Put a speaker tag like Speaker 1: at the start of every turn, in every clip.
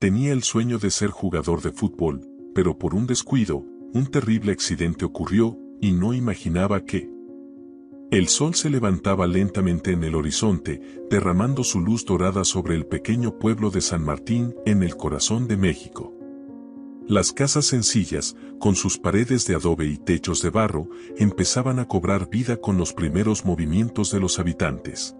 Speaker 1: Tenía el sueño de ser jugador de fútbol, pero por un descuido, un terrible accidente ocurrió, y no imaginaba que. El sol se levantaba lentamente en el horizonte, derramando su luz dorada sobre el pequeño pueblo de San Martín en el corazón de México. Las casas sencillas, con sus paredes de adobe y techos de barro, empezaban a cobrar vida con los primeros movimientos de los habitantes.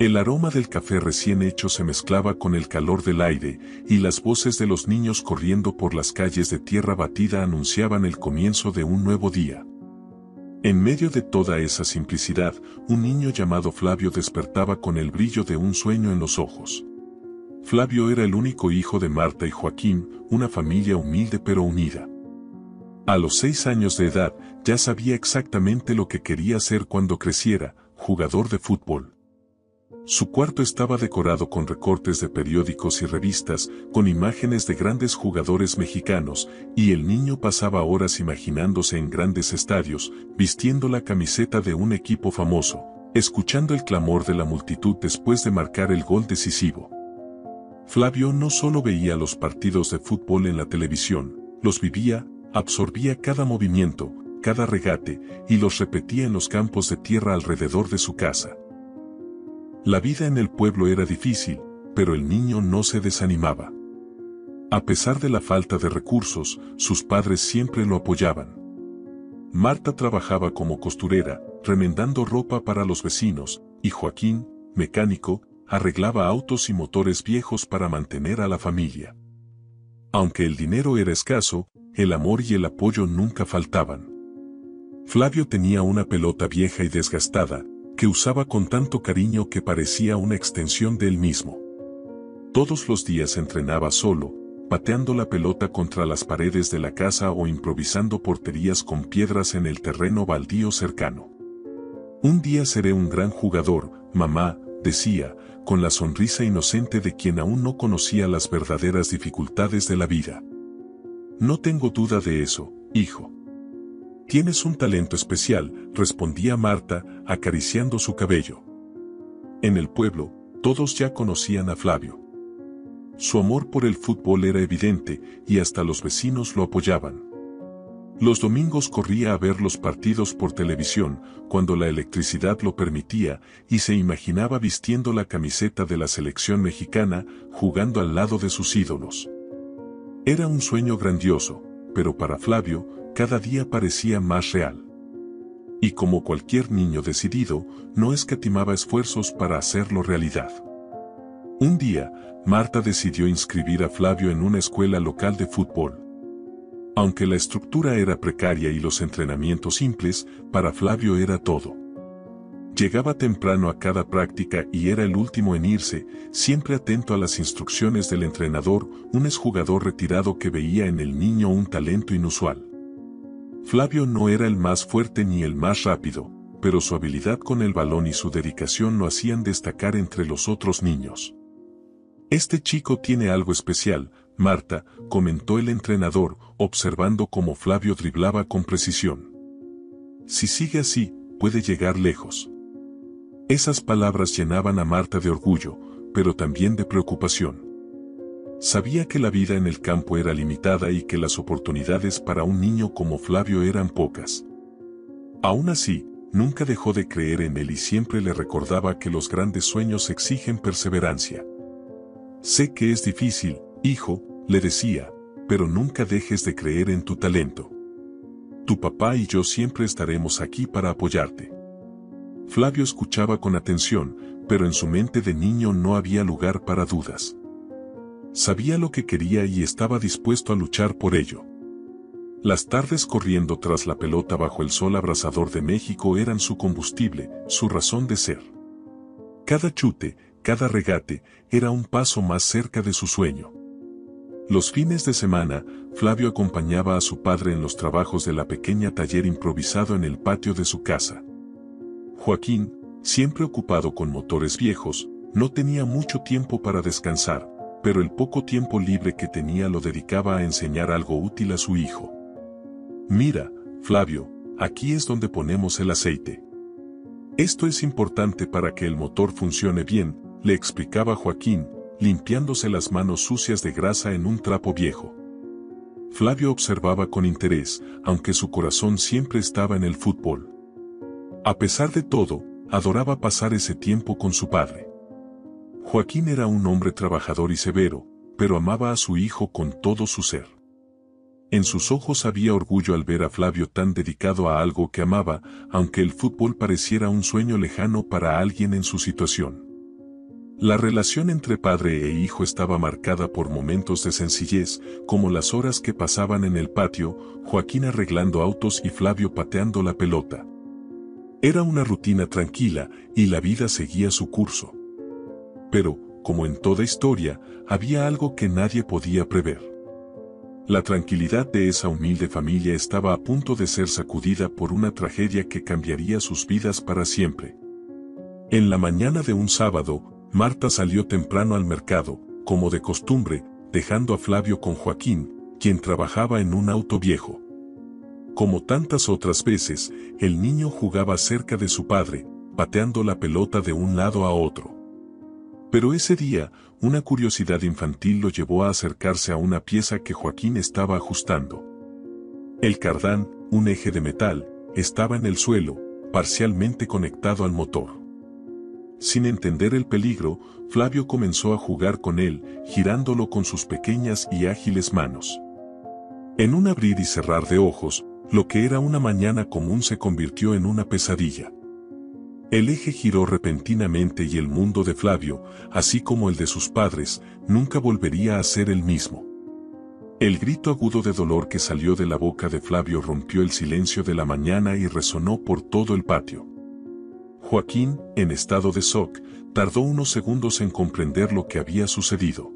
Speaker 1: El aroma del café recién hecho se mezclaba con el calor del aire, y las voces de los niños corriendo por las calles de tierra batida anunciaban el comienzo de un nuevo día. En medio de toda esa simplicidad, un niño llamado Flavio despertaba con el brillo de un sueño en los ojos. Flavio era el único hijo de Marta y Joaquín, una familia humilde pero unida. A los 6 años de edad, ya sabía exactamente lo que quería ser cuando creciera, jugador de fútbol. Su cuarto estaba decorado con recortes de periódicos y revistas, con imágenes de grandes jugadores mexicanos, y el niño pasaba horas imaginándose en grandes estadios, vistiendo la camiseta de un equipo famoso, escuchando el clamor de la multitud después de marcar el gol decisivo. Flavio no solo veía los partidos de fútbol en la televisión, los vivía, absorbía cada movimiento, cada regate, y los repetía en los campos de tierra alrededor de su casa. La vida en el pueblo era difícil, pero el niño no se desanimaba. A pesar de la falta de recursos, sus padres siempre lo apoyaban. Marta trabajaba como costurera, remendando ropa para los vecinos, y Joaquín, mecánico, arreglaba autos y motores viejos para mantener a la familia. Aunque el dinero era escaso, el amor y el apoyo nunca faltaban. Flavio tenía una pelota vieja y desgastada, que usaba con tanto cariño que parecía una extensión de él mismo. Todos los días entrenaba solo, pateando la pelota contra las paredes de la casa o improvisando porterías con piedras en el terreno baldío cercano. Un día seré un gran jugador, mamá, decía, con la sonrisa inocente de quien aún no conocía las verdaderas dificultades de la vida. No tengo duda de eso, hijo. Tienes un talento especial, respondía Marta, acariciando su cabello. En el pueblo, todos ya conocían a Flavio. Su amor por el fútbol era evidente, y hasta los vecinos lo apoyaban. Los domingos corría a ver los partidos por televisión, cuando la electricidad lo permitía, y se imaginaba vistiendo la camiseta de la selección mexicana, jugando al lado de sus ídolos. Era un sueño grandioso, pero para Flavio, cada día parecía más real. Y como cualquier niño decidido, no escatimaba esfuerzos para hacerlo realidad. Un día, Marta decidió inscribir a Flavio en una escuela local de fútbol. Aunque la estructura era precaria y los entrenamientos simples, para Flavio era todo. Llegaba temprano a cada práctica y era el último en irse, siempre atento a las instrucciones del entrenador, un exjugador retirado que veía en el niño un talento inusual. Flavio no era el más fuerte ni el más rápido, pero su habilidad con el balón y su dedicación lo hacían destacar entre los otros niños. Este chico tiene algo especial, Marta, comentó el entrenador, observando cómo Flavio driblaba con precisión. Si sigue así, puede llegar lejos. Esas palabras llenaban a Marta de orgullo, pero también de preocupación. Sabía que la vida en el campo era limitada y que las oportunidades para un niño como Flavio eran pocas. Aún así, nunca dejó de creer en él y siempre le recordaba que los grandes sueños exigen perseverancia. Sé que es difícil, hijo, le decía, pero nunca dejes de creer en tu talento. Tu papá y yo siempre estaremos aquí para apoyarte. Flavio escuchaba con atención, pero en su mente de niño no había lugar para dudas. Sabía lo que quería y estaba dispuesto a luchar por ello. Las tardes corriendo tras la pelota bajo el sol abrasador de México eran su combustible, su razón de ser. Cada chute, cada regate, era un paso más cerca de su sueño. Los fines de semana, Flavio acompañaba a su padre en los trabajos de la pequeña taller improvisado en el patio de su casa. Joaquín, siempre ocupado con motores viejos, no tenía mucho tiempo para descansar, pero el poco tiempo libre que tenía lo dedicaba a enseñar algo útil a su hijo. Mira, Flavio, aquí es donde ponemos el aceite. Esto es importante para que el motor funcione bien, le explicaba Joaquín, limpiándose las manos sucias de grasa en un trapo viejo. Flavio observaba con interés, aunque su corazón siempre estaba en el fútbol. A pesar de todo, adoraba pasar ese tiempo con su padre. Joaquín era un hombre trabajador y severo, pero amaba a su hijo con todo su ser. En sus ojos había orgullo al ver a Flavio tan dedicado a algo que amaba, aunque el fútbol pareciera un sueño lejano para alguien en su situación. La relación entre padre e hijo estaba marcada por momentos de sencillez, como las horas que pasaban en el patio, Joaquín arreglando autos y Flavio pateando la pelota. Era una rutina tranquila, y la vida seguía su curso. Pero, como en toda historia, había algo que nadie podía prever. La tranquilidad de esa humilde familia estaba a punto de ser sacudida por una tragedia que cambiaría sus vidas para siempre. En la mañana de un sábado, Marta salió temprano al mercado, como de costumbre, dejando a Flavio con Joaquín, quien trabajaba en un auto viejo. Como tantas otras veces, el niño jugaba cerca de su padre, pateando la pelota de un lado a otro. Pero ese día, una curiosidad infantil lo llevó a acercarse a una pieza que Joaquín estaba ajustando. El cardán, un eje de metal, estaba en el suelo, parcialmente conectado al motor. Sin entender el peligro, Flavio comenzó a jugar con él, girándolo con sus pequeñas y ágiles manos. En un abrir y cerrar de ojos, lo que era una mañana común se convirtió en una pesadilla. El eje giró repentinamente y el mundo de Flavio, así como el de sus padres, nunca volvería a ser el mismo. El grito agudo de dolor que salió de la boca de Flavio rompió el silencio de la mañana y resonó por todo el patio. Joaquín, en estado de shock, tardó unos segundos en comprender lo que había sucedido.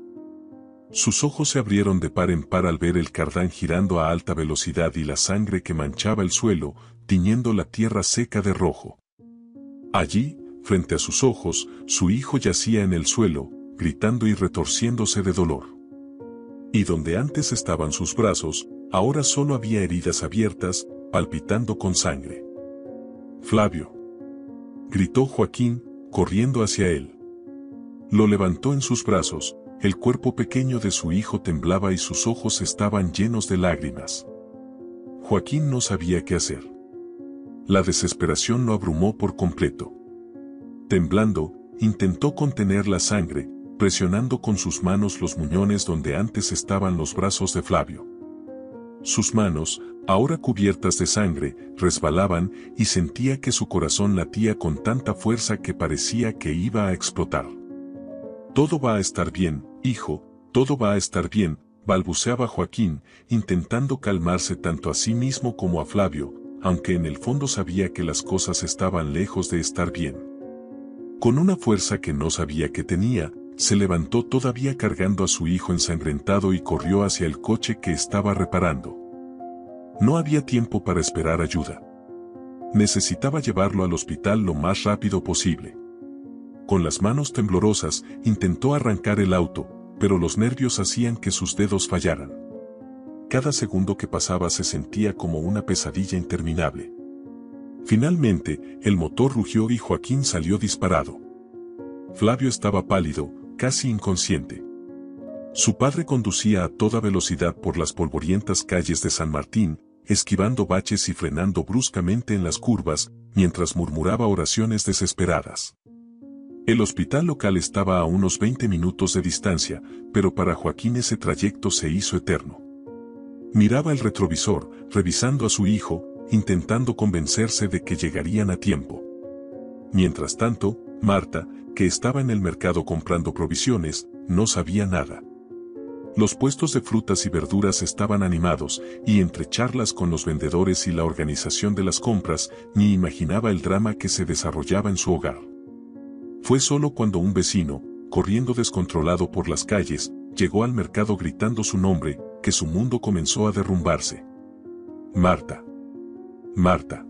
Speaker 1: Sus ojos se abrieron de par en par al ver el cardán girando a alta velocidad y la sangre que manchaba el suelo, tiñendo la tierra seca de rojo. Allí, frente a sus ojos, su hijo yacía en el suelo, gritando y retorciéndose de dolor. Y donde antes estaban sus brazos, ahora solo había heridas abiertas, palpitando con sangre. «Flavio», gritó Joaquín, corriendo hacia él. Lo levantó en sus brazos, el cuerpo pequeño de su hijo temblaba y sus ojos estaban llenos de lágrimas. Joaquín no sabía qué hacer. La desesperación lo abrumó por completo. Temblando, intentó contener la sangre, presionando con sus manos los muñones donde antes estaban los brazos de Flavio. Sus manos, ahora cubiertas de sangre, resbalaban y sentía que su corazón latía con tanta fuerza que parecía que iba a explotar. «Todo va a estar bien, hijo, todo va a estar bien», balbuceaba Joaquín, intentando calmarse tanto a sí mismo como a Flavio, aunque en el fondo sabía que las cosas estaban lejos de estar bien. Con una fuerza que no sabía que tenía, se levantó todavía cargando a su hijo ensangrentado y corrió hacia el coche que estaba reparando. No había tiempo para esperar ayuda. Necesitaba llevarlo al hospital lo más rápido posible. Con las manos temblorosas, intentó arrancar el auto, pero los nervios hacían que sus dedos fallaran. Cada segundo que pasaba se sentía como una pesadilla interminable. Finalmente, el motor rugió y Joaquín salió disparado. Flavio estaba pálido, casi inconsciente. Su padre conducía a toda velocidad por las polvorientas calles de San Martín, esquivando baches y frenando bruscamente en las curvas, mientras murmuraba oraciones desesperadas. El hospital local estaba a unos 20 minutos de distancia, pero para Joaquín ese trayecto se hizo eterno. Miraba el retrovisor, revisando a su hijo, intentando convencerse de que llegarían a tiempo. Mientras tanto, Marta, que estaba en el mercado comprando provisiones, no sabía nada. Los puestos de frutas y verduras estaban animados, y entre charlas con los vendedores y la organización de las compras, ni imaginaba el drama que se desarrollaba en su hogar. Fue solo cuando un vecino, corriendo descontrolado por las calles, llegó al mercado gritando su nombre, que su mundo comenzó a derrumbarse. «Marta. Marta»,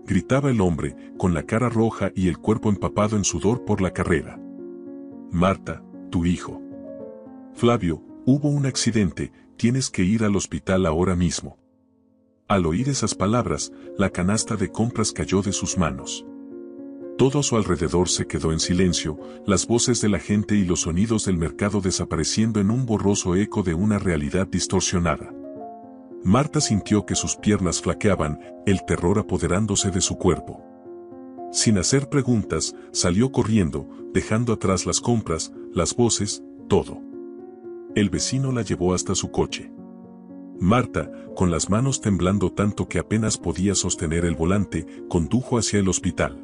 Speaker 1: gritaba el hombre, con la cara roja y el cuerpo empapado en sudor por la carrera. «Marta, tu hijo». «Flavio, hubo un accidente, tienes que ir al hospital ahora mismo». Al oír esas palabras, la canasta de compras cayó de sus manos. Todo a su alrededor se quedó en silencio, las voces de la gente y los sonidos del mercado desapareciendo en un borroso eco de una realidad distorsionada. Marta sintió que sus piernas flaqueaban, el terror apoderándose de su cuerpo. Sin hacer preguntas, salió corriendo, dejando atrás las compras, las voces, todo. El vecino la llevó hasta su coche. Marta, con las manos temblando tanto que apenas podía sostener el volante, condujo hacia el hospital.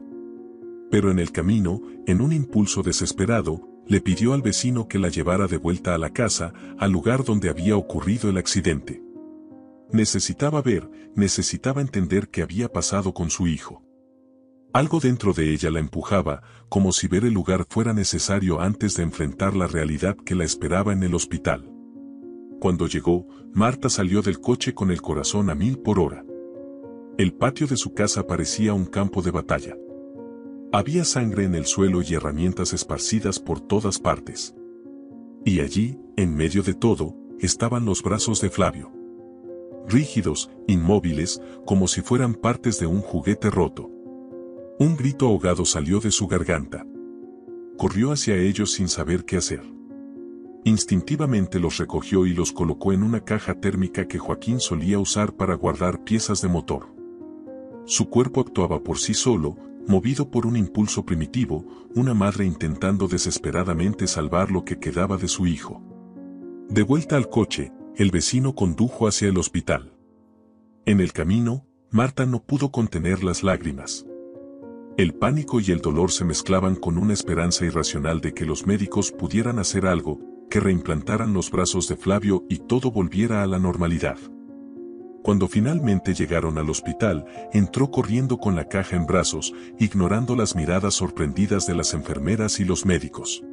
Speaker 1: Pero en el camino, en un impulso desesperado, le pidió al vecino que la llevara de vuelta a la casa, al lugar donde había ocurrido el accidente. Necesitaba ver, necesitaba entender qué había pasado con su hijo. Algo dentro de ella la empujaba, como si ver el lugar fuera necesario antes de enfrentar la realidad que la esperaba en el hospital. Cuando llegó, Marta salió del coche con el corazón a 1000 por hora. El patio de su casa parecía un campo de batalla. Había sangre en el suelo y herramientas esparcidas por todas partes. Y allí, en medio de todo, estaban los brazos de Flavio. Rígidos, inmóviles, como si fueran partes de un juguete roto. Un grito ahogado salió de su garganta. Corrió hacia ellos sin saber qué hacer. Instintivamente los recogió y los colocó en una caja térmica que Joaquín solía usar para guardar piezas de motor. Su cuerpo actuaba por sí solo, movido por un impulso primitivo, una madre intentando desesperadamente salvar lo que quedaba de su hijo. De vuelta al coche, el vecino condujo hacia el hospital. En el camino, Marta no pudo contener las lágrimas. El pánico y el dolor se mezclaban con una esperanza irracional de que los médicos pudieran hacer algo, que reimplantaran los brazos de Flavio y todo volviera a la normalidad. Cuando finalmente llegaron al hospital, entró corriendo con la caja en brazos, ignorando las miradas sorprendidas de las enfermeras y los médicos.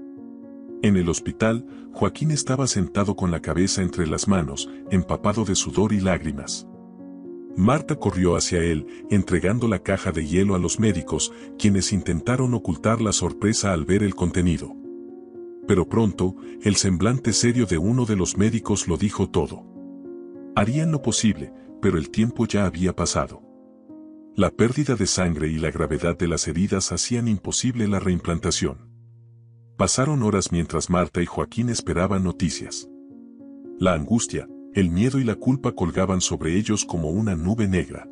Speaker 1: En el hospital, Joaquín estaba sentado con la cabeza entre las manos, empapado de sudor y lágrimas. Marta corrió hacia él, entregando la caja de hielo a los médicos, quienes intentaron ocultar la sorpresa al ver el contenido. Pero pronto, el semblante serio de uno de los médicos lo dijo todo. Harían lo posible, pero el tiempo ya había pasado. La pérdida de sangre y la gravedad de las heridas hacían imposible la reimplantación. Pasaron horas mientras Marta y Joaquín esperaban noticias. La angustia, el miedo y la culpa colgaban sobre ellos como una nube negra.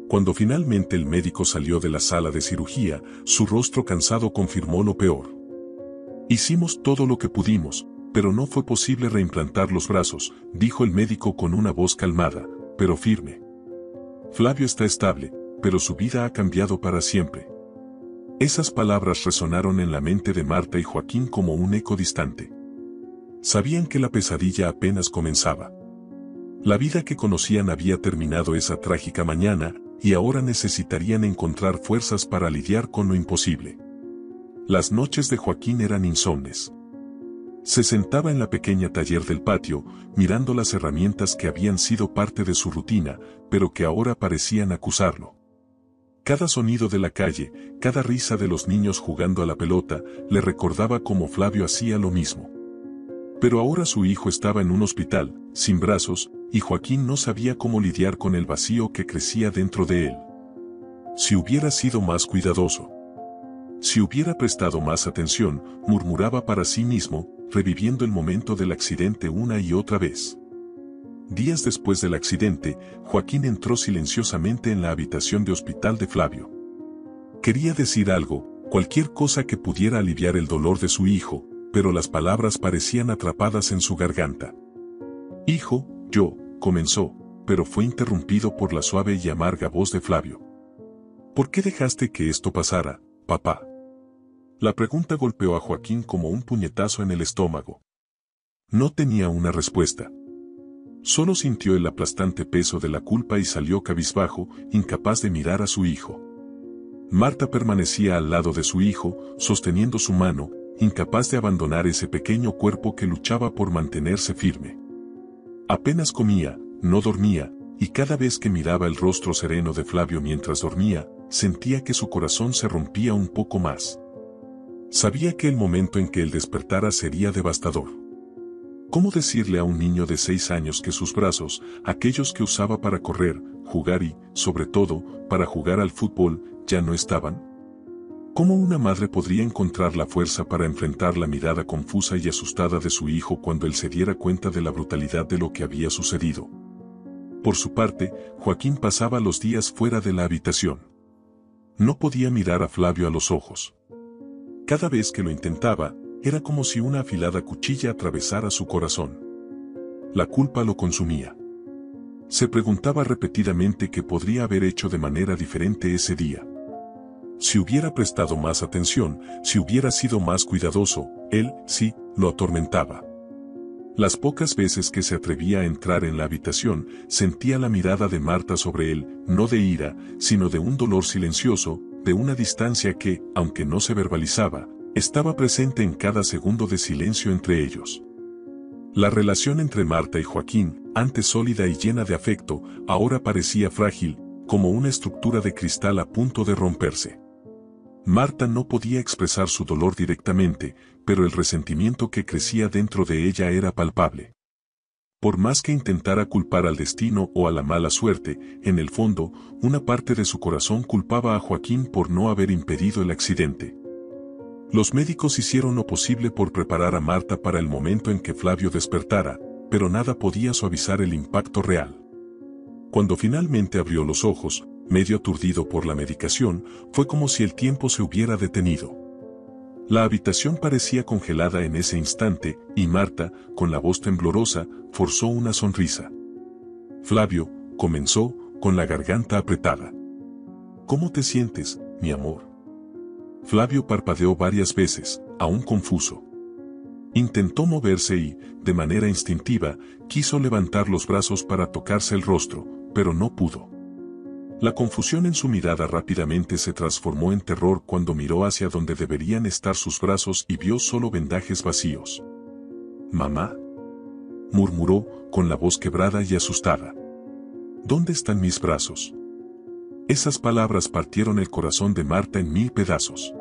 Speaker 1: Cuando finalmente el médico salió de la sala de cirugía, su rostro cansado confirmó lo peor. Hicimos todo lo que pudimos, pero no fue posible reimplantar los brazos, dijo el médico con una voz calmada, pero firme. Flavio está estable, pero su vida ha cambiado para siempre. Esas palabras resonaron en la mente de Marta y Joaquín como un eco distante. Sabían que la pesadilla apenas comenzaba. La vida que conocían había terminado esa trágica mañana, y ahora necesitarían encontrar fuerzas para lidiar con lo imposible. Las noches de Joaquín eran insomnes. Se sentaba en la pequeña taller del patio, mirando las herramientas que habían sido parte de su rutina, pero que ahora parecían acusarlo. Cada sonido de la calle, cada risa de los niños jugando a la pelota, le recordaba cómo Flavio hacía lo mismo. Pero ahora su hijo estaba en un hospital, sin brazos, y Joaquín no sabía cómo lidiar con el vacío que crecía dentro de él. Si hubiera sido más cuidadoso. Si hubiera prestado más atención, murmuraba para sí mismo, reviviendo el momento del accidente una y otra vez. Días después del accidente, Joaquín entró silenciosamente en la habitación de hospital de Flavio. Quería decir algo, cualquier cosa que pudiera aliviar el dolor de su hijo, pero las palabras parecían atrapadas en su garganta. Hijo, comenzó, pero fue interrumpido por la suave y amarga voz de Flavio. ¿Por qué dejaste que esto pasara, papá? La pregunta golpeó a Joaquín como un puñetazo en el estómago. No tenía una respuesta. Solo sintió el aplastante peso de la culpa y salió cabizbajo, incapaz de mirar a su hijo. Marta permanecía al lado de su hijo, sosteniendo su mano, incapaz de abandonar ese pequeño cuerpo que luchaba por mantenerse firme. Apenas comía, no dormía, y cada vez que miraba el rostro sereno de Flavio mientras dormía, sentía que su corazón se rompía un poco más. Sabía que el momento en que él despertara sería devastador. ¿Cómo decirle a un niño de 6 años que sus brazos, aquellos que usaba para correr, jugar y, sobre todo, para jugar al fútbol, ya no estaban? ¿Cómo una madre podría encontrar la fuerza para enfrentar la mirada confusa y asustada de su hijo cuando él se diera cuenta de la brutalidad de lo que había sucedido? Por su parte, Joaquín pasaba los días fuera de la habitación. No podía mirar a Flavio a los ojos. Cada vez que lo intentaba, era como si una afilada cuchilla atravesara su corazón. La culpa lo consumía. Se preguntaba repetidamente qué podría haber hecho de manera diferente ese día. Si hubiera prestado más atención, si hubiera sido más cuidadoso, él, sí, lo atormentaba. Las pocas veces que se atrevía a entrar en la habitación, sentía la mirada de Marta sobre él, no de ira, sino de un dolor silencioso, de una distancia que, aunque no se verbalizaba, estaba presente en cada segundo de silencio entre ellos. La relación entre Marta y Joaquín, antes sólida y llena de afecto, ahora parecía frágil, como una estructura de cristal a punto de romperse. Marta no podía expresar su dolor directamente, pero el resentimiento que crecía dentro de ella era palpable. Por más que intentara culpar al destino o a la mala suerte, en el fondo, una parte de su corazón culpaba a Joaquín por no haber impedido el accidente. Los médicos hicieron lo posible por preparar a Marta para el momento en que Flavio despertara, pero nada podía suavizar el impacto real. Cuando finalmente abrió los ojos, medio aturdido por la medicación, fue como si el tiempo se hubiera detenido. La habitación parecía congelada en ese instante, y Marta, con la voz temblorosa, forzó una sonrisa. Flavio, comenzó, con la garganta apretada. ¿Cómo te sientes, mi amor? Flavio parpadeó varias veces, aún confuso. Intentó moverse y, de manera instintiva, quiso levantar los brazos para tocarse el rostro, pero no pudo. La confusión en su mirada rápidamente se transformó en terror cuando miró hacia donde deberían estar sus brazos y vio solo vendajes vacíos. «Mamá», murmuró, con la voz quebrada y asustada. «¿Dónde están mis brazos?». Esas palabras partieron el corazón de Marta en 1000 pedazos.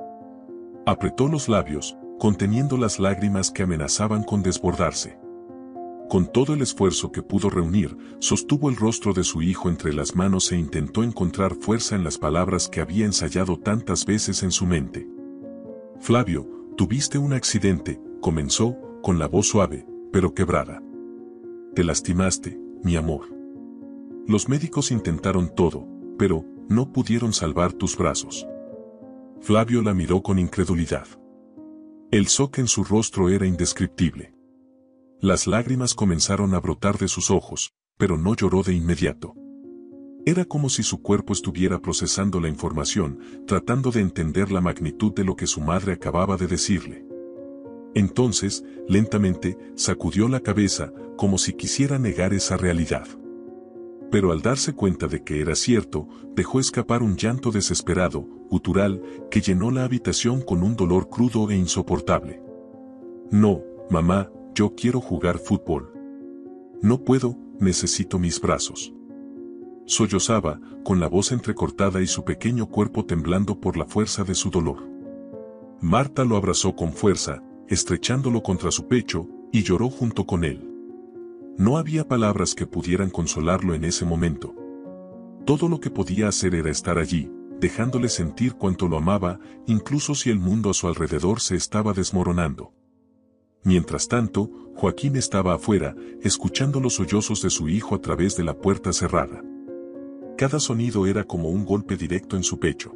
Speaker 1: Apretó los labios, conteniendo las lágrimas que amenazaban con desbordarse. Con todo el esfuerzo que pudo reunir, sostuvo el rostro de su hijo entre las manos e intentó encontrar fuerza en las palabras que había ensayado tantas veces en su mente. «Flavio, tuviste un accidente», comenzó, con la voz suave, pero quebrada. «Te lastimaste, mi amor. Los médicos intentaron todo, pero no pudieron salvar tus brazos». Flavio la miró con incredulidad. El shock en su rostro era indescriptible. Las lágrimas comenzaron a brotar de sus ojos, pero no lloró de inmediato. Era como si su cuerpo estuviera procesando la información, tratando de entender la magnitud de lo que su madre acababa de decirle. Entonces, lentamente, sacudió la cabeza, como si quisiera negar esa realidad. Pero al darse cuenta de que era cierto, dejó escapar un llanto desesperado, gutural, que llenó la habitación con un dolor crudo e insoportable. «No, mamá, yo quiero jugar fútbol. No puedo, necesito mis brazos». Sollozaba, con la voz entrecortada y su pequeño cuerpo temblando por la fuerza de su dolor. Marta lo abrazó con fuerza, estrechándolo contra su pecho, y lloró junto con él. No había palabras que pudieran consolarlo en ese momento. Todo lo que podía hacer era estar allí, dejándole sentir cuánto lo amaba, incluso si el mundo a su alrededor se estaba desmoronando. Mientras tanto, Joaquín estaba afuera, escuchando los sollozos de su hijo a través de la puerta cerrada. Cada sonido era como un golpe directo en su pecho.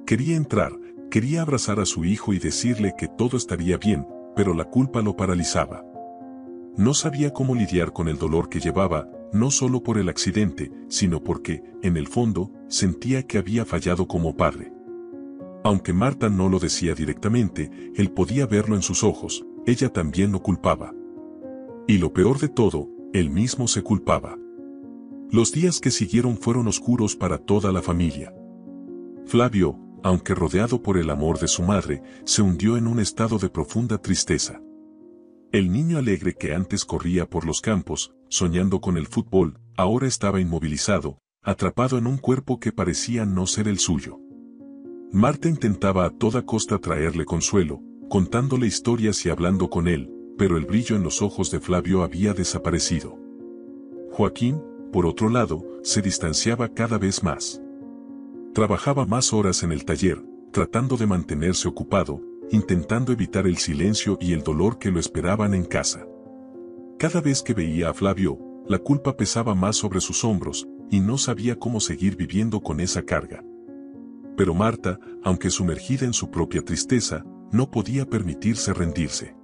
Speaker 1: Quería entrar, quería abrazar a su hijo y decirle que todo estaría bien, pero la culpa lo paralizaba. No sabía cómo lidiar con el dolor que llevaba, no solo por el accidente, sino porque, en el fondo, sentía que había fallado como padre. Aunque Marta no lo decía directamente, él podía verlo en sus ojos, ella también lo culpaba. Y lo peor de todo, él mismo se culpaba. Los días que siguieron fueron oscuros para toda la familia. Flavio, aunque rodeado por el amor de su madre, se hundió en un estado de profunda tristeza. El niño alegre que antes corría por los campos, soñando con el fútbol, ahora estaba inmovilizado, atrapado en un cuerpo que parecía no ser el suyo. Marta intentaba a toda costa traerle consuelo, contándole historias y hablando con él, pero el brillo en los ojos de Flavio había desaparecido. Joaquín, por otro lado, se distanciaba cada vez más. Trabajaba más horas en el taller, tratando de mantenerse ocupado, intentando evitar el silencio y el dolor que lo esperaban en casa. Cada vez que veía a Flavio, la culpa pesaba más sobre sus hombros, y no sabía cómo seguir viviendo con esa carga. Pero Marta, aunque sumergida en su propia tristeza, no podía permitirse rendirse.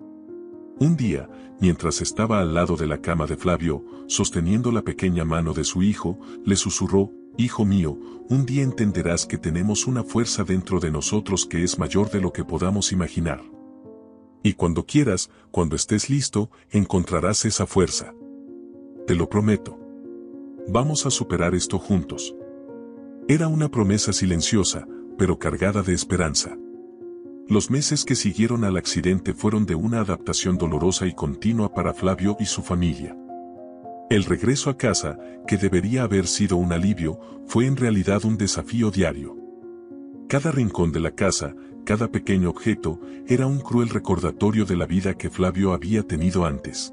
Speaker 1: Un día, mientras estaba al lado de la cama de Flavio, sosteniendo la pequeña mano de su hijo, le susurró: «Hijo mío, un día entenderás que tenemos una fuerza dentro de nosotros que es mayor de lo que podamos imaginar. Y cuando quieras, cuando estés listo, encontrarás esa fuerza. Te lo prometo. Vamos a superar esto juntos». Era una promesa silenciosa, pero cargada de esperanza. Los meses que siguieron al accidente fueron de una adaptación dolorosa y continua para Flavio y su familia. El regreso a casa, que debería haber sido un alivio, fue en realidad un desafío diario. Cada rincón de la casa, cada pequeño objeto, era un cruel recordatorio de la vida que Flavio había tenido antes.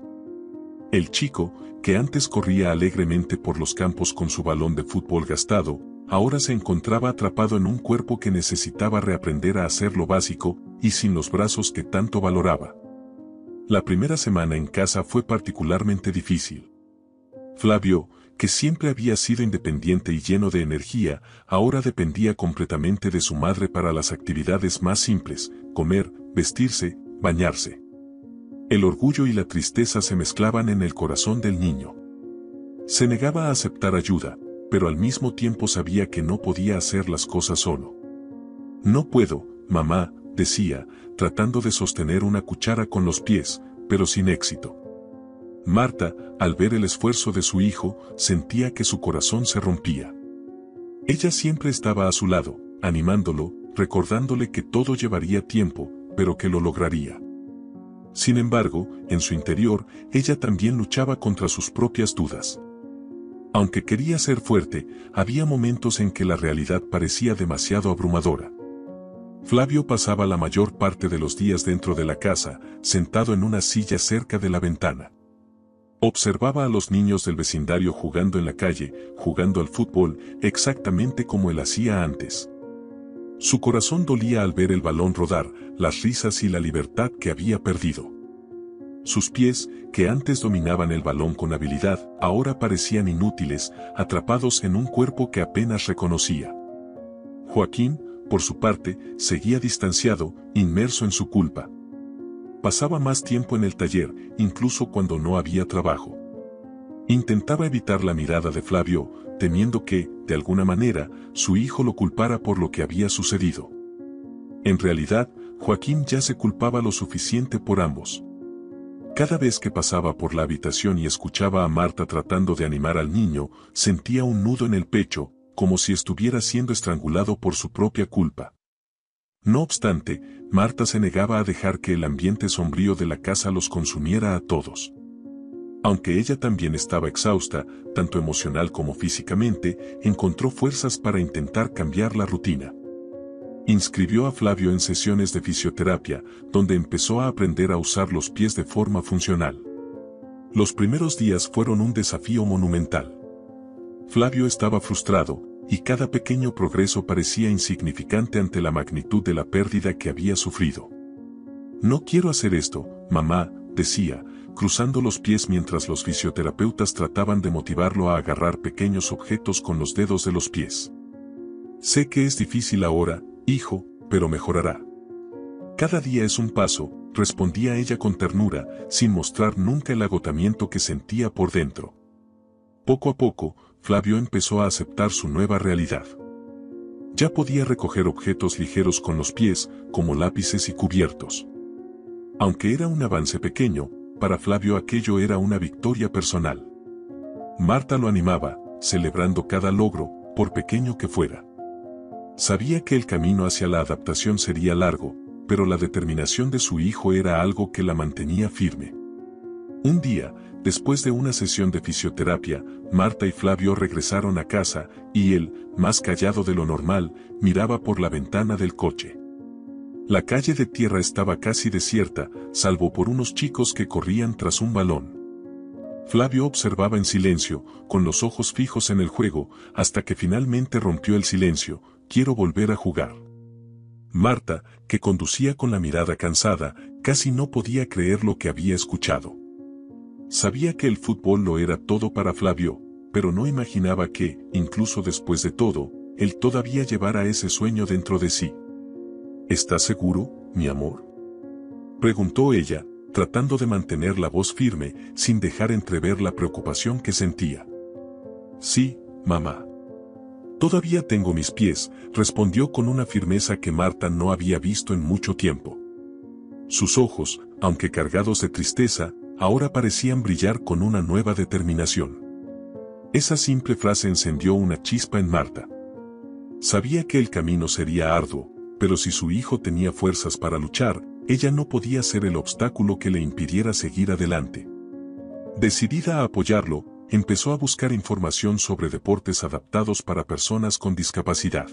Speaker 1: El chico, que antes corría alegremente por los campos con su balón de fútbol gastado, ahora se encontraba atrapado en un cuerpo que necesitaba reaprender a hacer lo básico, y sin los brazos que tanto valoraba. La primera semana en casa fue particularmente difícil. Flavio, que siempre había sido independiente y lleno de energía, ahora dependía completamente de su madre para las actividades más simples: comer, vestirse, bañarse. El orgullo y la tristeza se mezclaban en el corazón del niño. Se negaba a aceptar ayuda, pero al mismo tiempo sabía que no podía hacer las cosas solo. «No puedo, mamá», decía, tratando de sostener una cuchara con los pies, pero sin éxito. Marta, al ver el esfuerzo de su hijo, sentía que su corazón se rompía. Ella siempre estaba a su lado, animándolo, recordándole que todo llevaría tiempo, pero que lo lograría. Sin embargo, en su interior, ella también luchaba contra sus propias dudas. Aunque quería ser fuerte, había momentos en que la realidad parecía demasiado abrumadora. Flavio pasaba la mayor parte de los días dentro de la casa, sentado en una silla cerca de la ventana. Observaba a los niños del vecindario jugando en la calle, jugando al fútbol, exactamente como él hacía antes. Su corazón dolía al ver el balón rodar, las risas y la libertad que había perdido. Sus pies, que antes dominaban el balón con habilidad, ahora parecían inútiles, atrapados en un cuerpo que apenas reconocía. Joaquín, por su parte, seguía distanciado, inmerso en su culpa. Pasaba más tiempo en el taller, incluso cuando no había trabajo. Intentaba evitar la mirada de Flavio, temiendo que, de alguna manera, su hijo lo culpara por lo que había sucedido. En realidad, Joaquín ya se culpaba lo suficiente por ambos. Cada vez que pasaba por la habitación y escuchaba a Marta tratando de animar al niño, sentía un nudo en el pecho, como si estuviera siendo estrangulado por su propia culpa. No obstante, Marta se negaba a dejar que el ambiente sombrío de la casa los consumiera a todos. Aunque ella también estaba exhausta, tanto emocional como físicamente, encontró fuerzas para intentar cambiar la rutina. Inscribió a Flavio en sesiones de fisioterapia, donde empezó a aprender a usar los pies de forma funcional. Los primeros días fueron un desafío monumental. Flavio estaba frustrado, y cada pequeño progreso parecía insignificante ante la magnitud de la pérdida que había sufrido. «Noquiero hacer esto, mamá», decía, cruzando los pies mientras los fisioterapeutas trataban de motivarlo a agarrar pequeños objetos con los dedos de los pies. «Sé que es difícil ahora, hijo, pero mejorará. Cada día es un paso», respondía ella con ternura, sin mostrar nunca el agotamiento que sentía por dentro. Poco a poco, Flavio empezó a aceptar su nueva realidad. Ya podía recoger objetos ligeros con los pies, como lápices y cubiertos. Aunque era un avance pequeño, para Flavio aquello era una victoria personal. Marta lo animaba, celebrando cada logro, por pequeño que fuera. Sabía que el camino hacia la adaptación sería largo, pero la determinación de su hijo era algo que la mantenía firme. Un día, después de una sesión de fisioterapia, Marta y Flavio regresaron a casa, y él, más callado de lo normal, miraba por la ventana del coche. La calle de tierra estaba casi desierta, salvo por unos chicos que corrían tras un balón. Flavio observaba en silencio, con los ojos fijos en el juego, hasta que finalmente rompió el silencio: «Quiero volver a jugar». Marta, que conducía con la mirada cansada, casi no podía creer lo que había escuchado. Sabía que el fútbol lo era todo para Flavio, pero no imaginaba que, incluso después de todo, él todavía llevara ese sueño dentro de sí. ¿Estás seguro, mi amor?, preguntó ella, tratando de mantener la voz firme, sin dejar entrever la preocupación que sentía. Sí, mamá. Todavía tengo mis pies, respondió con una firmeza que Marta no había visto en mucho tiempo. Sus ojos, aunque cargados de tristeza, ahora parecían brillar con una nueva determinación. Esa simple frase encendió una chispa en Marta. Sabía que el camino sería arduo, pero si su hijo tenía fuerzas para luchar, ella no podía ser el obstáculo que le impidiera seguir adelante. Decidida a apoyarlo, empezó a buscar información sobre deportes adaptados para personas con discapacidad.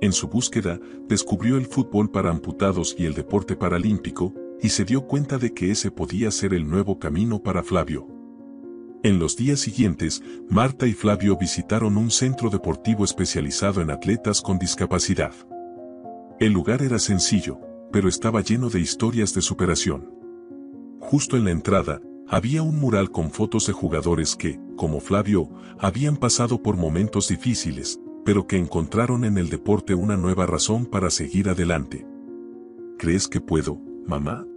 Speaker 1: En su búsqueda, descubrió el fútbol para amputados y el deporte paralímpico, y se dio cuenta de que ese podía ser el nuevo camino para Flavio. En los días siguientes, Marta y Flavio visitaron un centro deportivo especializado en atletas con discapacidad. El lugar era sencillo, pero estaba lleno de historias de superación. Justo en la entrada, había un mural con fotos de jugadores que, como Flavio, habían pasado por momentos difíciles, pero que encontraron en el deporte una nueva razón para seguir adelante. ¿Crees que puedo, mamá?,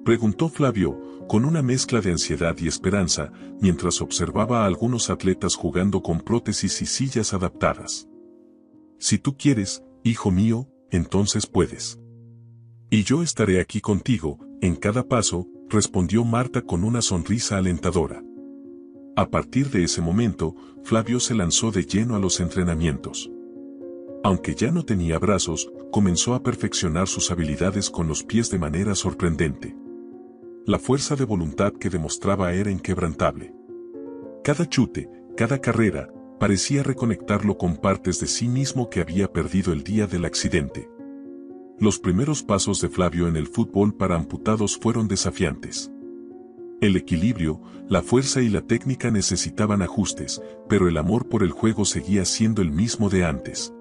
Speaker 1: preguntó Flavio, con una mezcla de ansiedad y esperanza, mientras observaba a algunos atletas jugando con prótesis y sillas adaptadas. Si tú quieres, hijo mío, entonces puedes. Y yo estaré aquí contigo, en cada paso, respondió Marta con una sonrisa alentadora. A partir de ese momento, Flavio se lanzó de lleno a los entrenamientos. Aunque ya no tenía brazos, comenzó a perfeccionar sus habilidades con los pies de manera sorprendente. La fuerza de voluntad que demostraba era inquebrantable. Cada chute, cada carrera, parecía reconectarlo con partes de sí mismo que había perdido el día del accidente. Los primeros pasos de Flavio en el fútbol para amputados fueron desafiantes. El equilibrio, la fuerza y la técnica necesitaban ajustes, pero el amor por el juego seguía siendo el mismo de antes.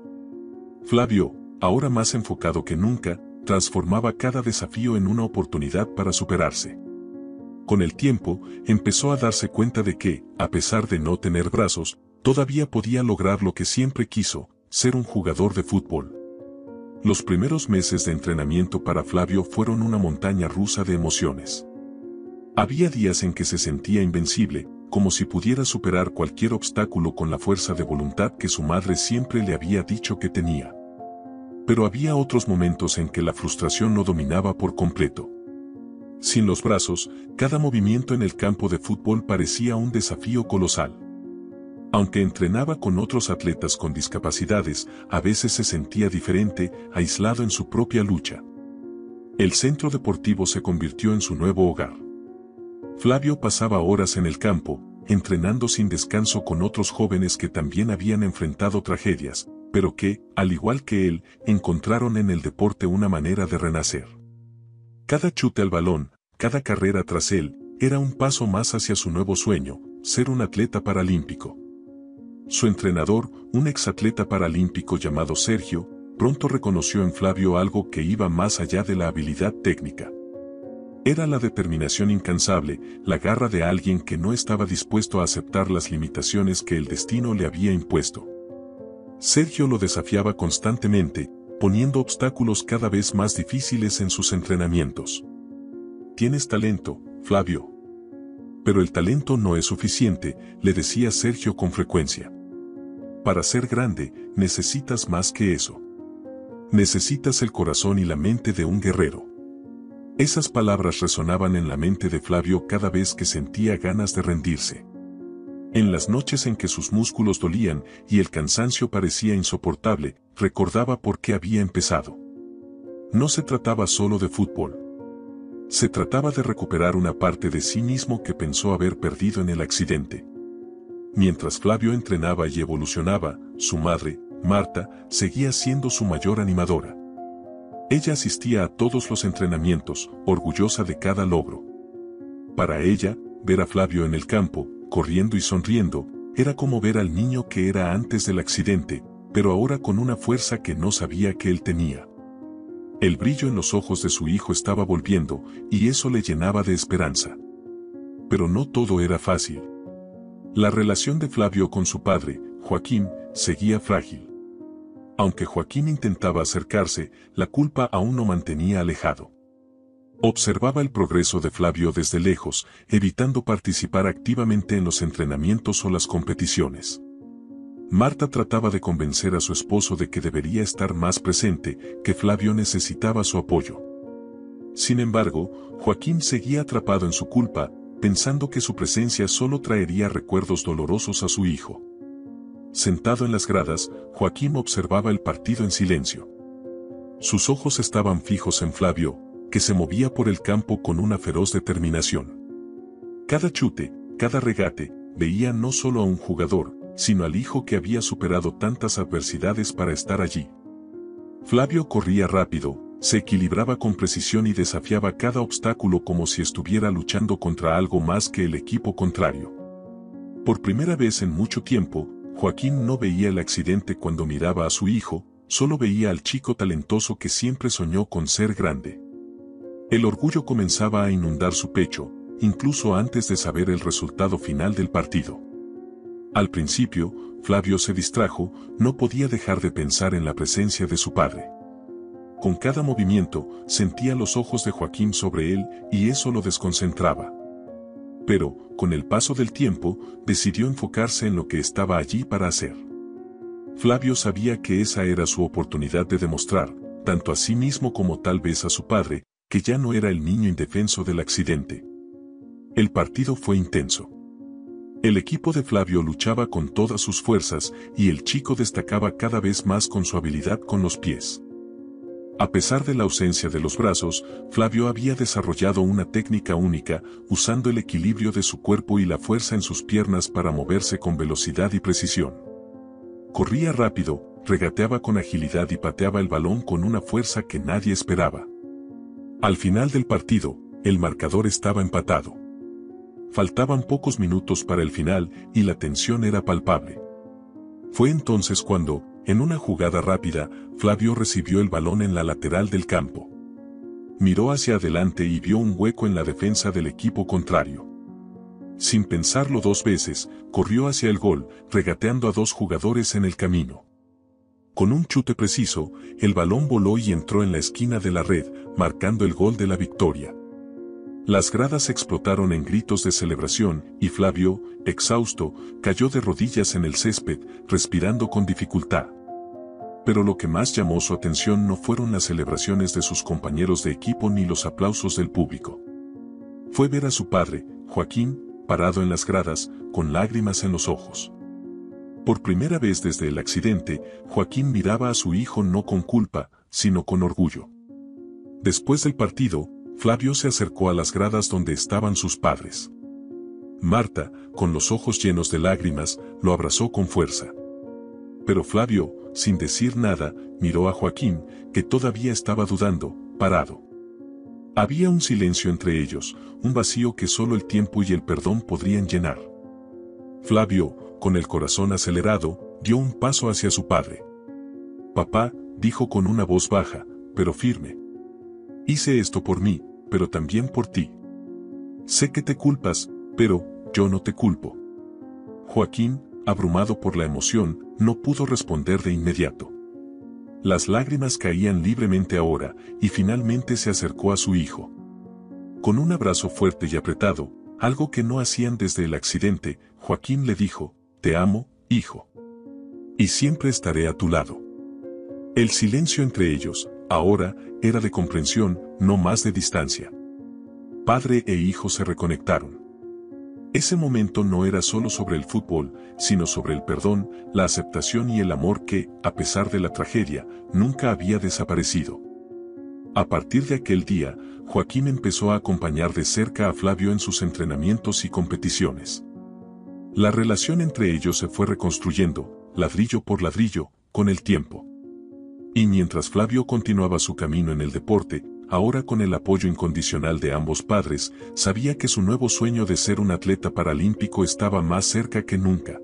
Speaker 1: Flavio, ahora más enfocado que nunca, transformaba cada desafío en una oportunidad para superarse. Con el tiempo, empezó a darse cuenta de que, a pesar de no tener brazos, todavía podía lograr lo que siempre quiso, ser un jugador de fútbol. Los primeros meses de entrenamiento para Flavio fueron una montaña rusa de emociones. Había días en que se sentía invencible, como si pudiera superar cualquier obstáculo con la fuerza de voluntad que su madre siempre le había dicho que tenía. Pero había otros momentos en que la frustración lo dominaba por completo. Sin los brazos, cada movimiento en el campo de fútbol parecía un desafío colosal. Aunque entrenaba con otros atletas con discapacidades, a veces se sentía diferente, aislado en su propia lucha. El centro deportivo se convirtió en su nuevo hogar. Flavio pasaba horas en el campo, entrenando sin descanso con otros jóvenes que también habían enfrentado tragedias, pero que, al igual que él, encontraron en el deporte una manera de renacer. Cada chute al balón, cada carrera tras él, era un paso más hacia su nuevo sueño, ser un atleta paralímpico. Su entrenador, un exatleta paralímpico llamado Sergio, pronto reconoció en Flavio algo que iba más allá de la habilidad técnica. Era la determinación incansable, la garra de alguien que no estaba dispuesto a aceptar las limitaciones que el destino le había impuesto. Sergio lo desafiaba constantemente, poniendo obstáculos cada vez más difíciles en sus entrenamientos. «Tienes talento, Flavio. Pero el talento no es suficiente», le decía Sergio con frecuencia. «Para ser grande, necesitas más que eso. Necesitas el corazón y la mente de un guerrero». Esas palabras resonaban en la mente de Flavio cada vez que sentía ganas de rendirse. En las noches en que sus músculos dolían y el cansancio parecía insoportable, recordaba por qué había empezado. No se trataba solo de fútbol. Se trataba de recuperar una parte de sí mismo que pensó haber perdido en el accidente. Mientras Flavio entrenaba y evolucionaba, su madre, Marta, seguía siendo su mayor animadora. Ella asistía a todos los entrenamientos, orgullosa de cada logro. Para ella, ver a Flavio en el campo, corriendo y sonriendo, era como ver al niño que era antes del accidente, pero ahora con una fuerza que no sabía que él tenía. El brillo en los ojos de su hijo estaba volviendo, y eso le llenaba de esperanza. Pero no todo era fácil. La relación de Flavio con su padre, Joaquín, seguía frágil. Aunque Joaquín intentaba acercarse, la culpa aún lo mantenía alejado. Observaba el progreso de Flavio desde lejos, evitando participar activamente en los entrenamientos o las competiciones. Marta trataba de convencer a su esposo de que debería estar más presente, que Flavio necesitaba su apoyo. Sin embargo, Joaquín seguía atrapado en su culpa, pensando que su presencia solo traería recuerdos dolorosos a su hijo. Sentado en las gradas, Joaquín observaba el partido en silencio. Sus ojos estaban fijos en Flavio, que se movía por el campo con una feroz determinación. Cada chute, cada regate, veía no solo a un jugador, sino al hijo que había superado tantas adversidades para estar allí. Flavio corría rápido, se equilibraba con precisión y desafiaba cada obstáculo como si estuviera luchando contra algo más que el equipo contrario. Por primera vez en mucho tiempo, Joaquín no veía el accidente cuando miraba a su hijo, solo veía al chico talentoso que siempre soñó con ser grande. El orgullo comenzaba a inundar su pecho, incluso antes de saber el resultado final del partido. Al principio, Flavio se distrajo, no podía dejar de pensar en la presencia de su padre. Con cada movimiento, sentía los ojos de Joaquín sobre él, y eso lo desconcentraba. Pero, con el paso del tiempo, decidió enfocarse en lo que estaba allí para hacer. Flavio sabía que esa era su oportunidad de demostrar, tanto a sí mismo como tal vez a su padre, que ya no era el niño indefenso del accidente. El partido fue intenso. El equipo de Flavio luchaba con todas sus fuerzas, y el chico destacaba cada vez más con su habilidad con los pies. A pesar de la ausencia de los brazos, Flavio había desarrollado una técnica única, usando el equilibrio de su cuerpo y la fuerza en sus piernas para moverse con velocidad y precisión. Corría rápido, regateaba con agilidad y pateaba el balón con una fuerza que nadie esperaba. Al final del partido, el marcador estaba empatado. Faltaban pocos minutos para el final y la tensión era palpable. Fue entonces cuando, en una jugada rápida, Flavio recibió el balón en la lateral del campo. Miró hacia adelante y vio un hueco en la defensa del equipo contrario. Sin pensarlo dos veces, corrió hacia el gol, regateando a dos jugadores en el camino. Con un chute preciso, el balón voló y entró en la esquina de la red, marcando el gol de la victoria. Las gradas explotaron en gritos de celebración, y Flavio, exhausto, cayó de rodillas en el césped, respirando con dificultad. Pero lo que más llamó su atención no fueron las celebraciones de sus compañeros de equipo ni los aplausos del público. Fue ver a su padre, Joaquín, parado en las gradas, con lágrimas en los ojos. Por primera vez desde el accidente, Joaquín miraba a su hijo no con culpa, sino con orgullo. Después del partido, Flavio se acercó a las gradas donde estaban sus padres. Marta, con los ojos llenos de lágrimas, lo abrazó con fuerza. Pero Flavio, sin decir nada, miró a Joaquín, que todavía estaba dudando, parado. Había un silencio entre ellos, un vacío que solo el tiempo y el perdón podrían llenar. Flavio, con el corazón acelerado, dio un paso hacia su padre. «Papá», dijo con una voz baja, pero firme. «Hice esto por mí, pero también por ti. Sé que te culpas, pero yo no te culpo». Joaquín, abrumado por la emoción, no pudo responder de inmediato. Las lágrimas caían libremente ahora, y finalmente se acercó a su hijo. Con un abrazo fuerte y apretado, algo que no hacían desde el accidente, Joaquín le dijo: «Te amo, hijo. Y siempre estaré a tu lado». El silencio entre ellos, ahora, era de comprensión, no más de distancia. Padre e hijo se reconectaron. Ese momento no era solo sobre el fútbol, sino sobre el perdón, la aceptación y el amor que, a pesar de la tragedia, nunca había desaparecido. A partir de aquel día, Joaquín empezó a acompañar de cerca a Flavio en sus entrenamientos y competiciones. La relación entre ellos se fue reconstruyendo, ladrillo por ladrillo, con el tiempo. Y mientras Flavio continuaba su camino en el deporte, ahora con el apoyo incondicional de ambos padres, sabía que su nuevo sueño de ser un atleta paralímpico estaba más cerca que nunca.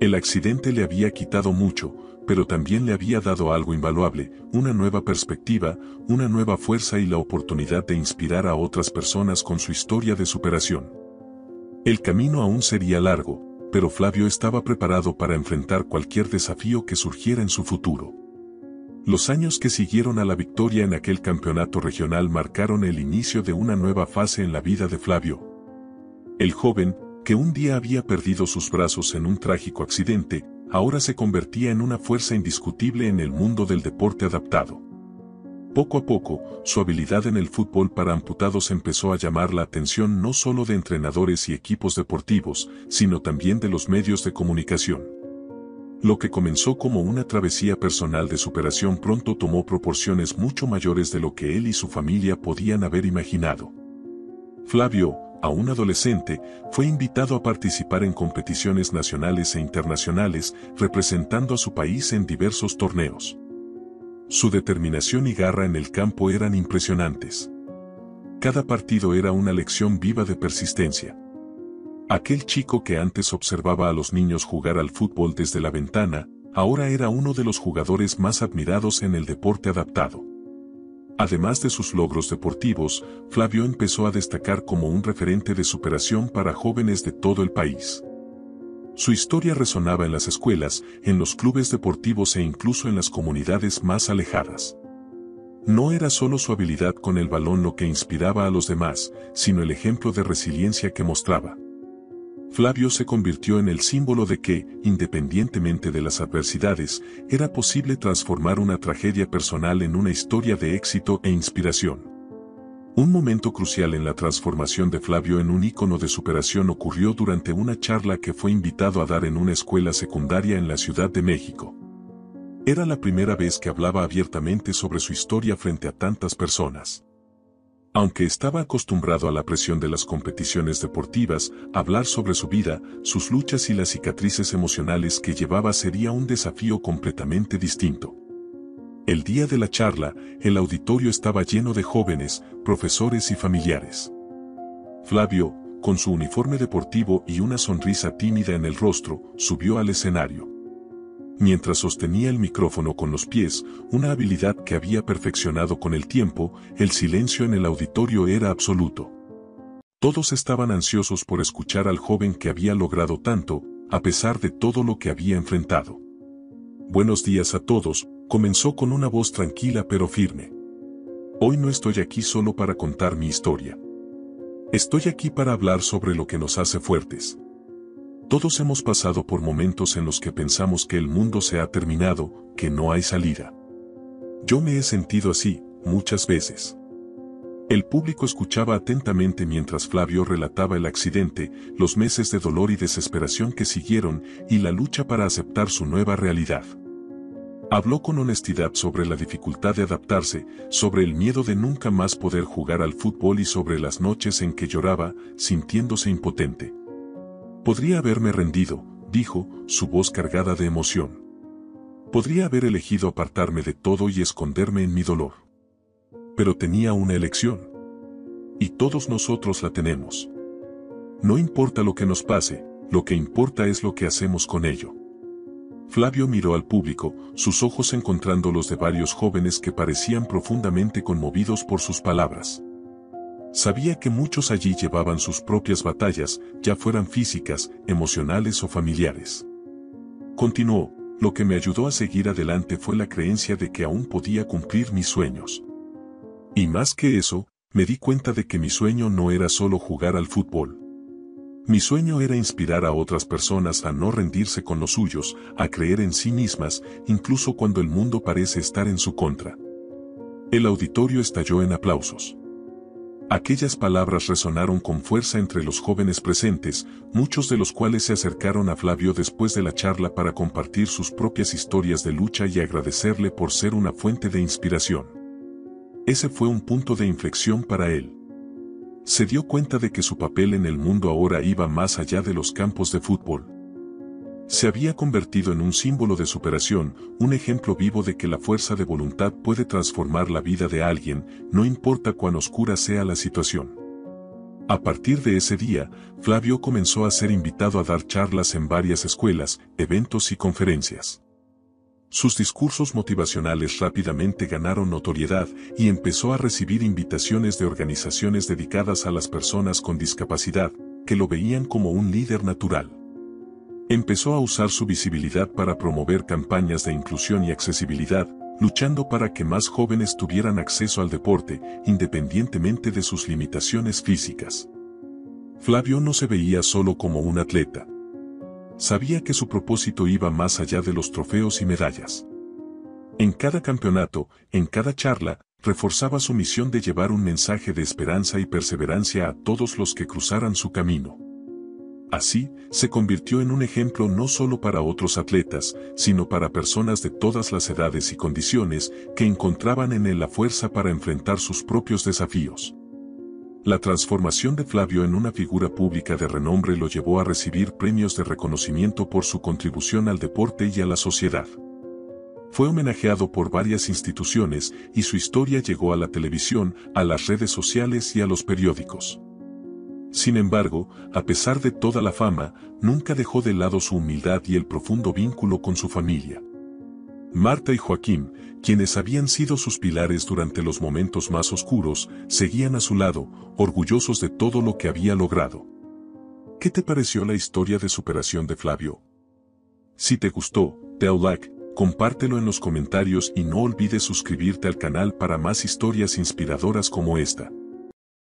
Speaker 1: El accidente le había quitado mucho, pero también le había dado algo invaluable, una nueva perspectiva, una nueva fuerza y la oportunidad de inspirar a otras personas con su historia de superación. El camino aún sería largo, pero Flavio estaba preparado para enfrentar cualquier desafío que surgiera en su futuro. Los años que siguieron a la victoria en aquel campeonato regional marcaron el inicio de una nueva fase en la vida de Flavio. El joven, que un día había perdido sus brazos en un trágico accidente, ahora se convertía en una fuerza indiscutible en el mundo del deporte adaptado. Poco a poco, su habilidad en el fútbol para amputados empezó a llamar la atención no solo de entrenadores y equipos deportivos, sino también de los medios de comunicación. Lo que comenzó como una travesía personal de superación pronto tomó proporciones mucho mayores de lo que él y su familia podían haber imaginado. Flavio, aún adolescente, fue invitado a participar en competiciones nacionales e internacionales, representando a su país en diversos torneos. Su determinación y garra en el campo eran impresionantes. Cada partido era una lección viva de persistencia. Aquel chico que antes observaba a los niños jugar al fútbol desde la ventana, ahora era uno de los jugadores más admirados en el deporte adaptado. Además de sus logros deportivos, Flavio empezó a destacar como un referente de superación para jóvenes de todo el país. Su historia resonaba en las escuelas, en los clubes deportivos e incluso en las comunidades más alejadas. No era solo su habilidad con el balón lo que inspiraba a los demás, sino el ejemplo de resiliencia que mostraba. Flavio se convirtió en el símbolo de que, independientemente de las adversidades, era posible transformar una tragedia personal en una historia de éxito e inspiración. Un momento crucial en la transformación de Flavio en un ícono de superación ocurrió durante una charla que fue invitado a dar en una escuela secundaria en la Ciudad de México. Era la primera vez que hablaba abiertamente sobre su historia frente a tantas personas. Aunque estaba acostumbrado a la presión de las competiciones deportivas, hablar sobre su vida, sus luchas y las cicatrices emocionales que llevaba sería un desafío completamente distinto. El día de la charla, el auditorio estaba lleno de jóvenes, profesores y familiares. Flavio, con su uniforme deportivo y una sonrisa tímida en el rostro, subió al escenario. Mientras sostenía el micrófono con los pies, una habilidad que había perfeccionado con el tiempo, el silencio en el auditorio era absoluto. Todos estaban ansiosos por escuchar al joven que había logrado tanto, a pesar de todo lo que había enfrentado. Buenos días a todos, comenzó con una voz tranquila pero firme. Hoy no estoy aquí solo para contar mi historia. Estoy aquí para hablar sobre lo que nos hace fuertes. Todos hemos pasado por momentos en los que pensamos que el mundo se ha terminado, que no hay salida. Yo me he sentido así, muchas veces. El público escuchaba atentamente mientras Flavio relataba el accidente, los meses de dolor y desesperación que siguieron, y la lucha para aceptar su nueva realidad. Habló con honestidad sobre la dificultad de adaptarse, sobre el miedo de nunca más poder jugar al fútbol y sobre las noches en que lloraba, sintiéndose impotente. Podría haberme rendido, dijo, su voz cargada de emoción. Podría haber elegido apartarme de todo y esconderme en mi dolor. Pero tenía una elección. Y todos nosotros la tenemos. No importa lo que nos pase, lo que importa es lo que hacemos con ello. Flavio miró al público, sus ojos encontrando los de varios jóvenes que parecían profundamente conmovidos por sus palabras. Sabía que muchos allí llevaban sus propias batallas, ya fueran físicas, emocionales o familiares. Continuó, lo que me ayudó a seguir adelante fue la creencia de que aún podía cumplir mis sueños. Y más que eso, me di cuenta de que mi sueño no era solo jugar al fútbol. Mi sueño era inspirar a otras personas a no rendirse con los suyos, a creer en sí mismas, incluso cuando el mundo parece estar en su contra. El auditorio estalló en aplausos. Aquellas palabras resonaron con fuerza entre los jóvenes presentes, muchos de los cuales se acercaron a Flavio después de la charla para compartir sus propias historias de lucha y agradecerle por ser una fuente de inspiración. Ese fue un punto de inflexión para él. Se dio cuenta de que su papel en el mundo ahora iba más allá de los campos de fútbol. Se había convertido en un símbolo de superación, un ejemplo vivo de que la fuerza de voluntad puede transformar la vida de alguien, no importa cuán oscura sea la situación. A partir de ese día, Flavio comenzó a ser invitado a dar charlas en varias escuelas, eventos y conferencias. Sus discursos motivacionales rápidamente ganaron notoriedad y empezó a recibir invitaciones de organizaciones dedicadas a las personas con discapacidad, que lo veían como un líder natural. Empezó a usar su visibilidad para promover campañas de inclusión y accesibilidad, luchando para que más jóvenes tuvieran acceso al deporte, independientemente de sus limitaciones físicas. Flavio no se veía solo como un atleta. Sabía que su propósito iba más allá de los trofeos y medallas. En cada campeonato, en cada charla, reforzaba su misión de llevar un mensaje de esperanza y perseverancia a todos los que cruzaran su camino. Así, se convirtió en un ejemplo no solo para otros atletas, sino para personas de todas las edades y condiciones que encontraban en él la fuerza para enfrentar sus propios desafíos. La transformación de Flavio en una figura pública de renombre lo llevó a recibir premios de reconocimiento por su contribución al deporte y a la sociedad. Fue homenajeado por varias instituciones y su historia llegó a la televisión, a las redes sociales y a los periódicos. Sin embargo, a pesar de toda la fama, nunca dejó de lado su humildad y el profundo vínculo con su familia. Marta y Joaquín, quienes habían sido sus pilares durante los momentos más oscuros, seguían a su lado, orgullosos de todo lo que había logrado. ¿Qué te pareció la historia de superación de Flavio? Si te gustó, dale like, compártelo en los comentarios y no olvides suscribirte al canal para más historias inspiradoras como esta.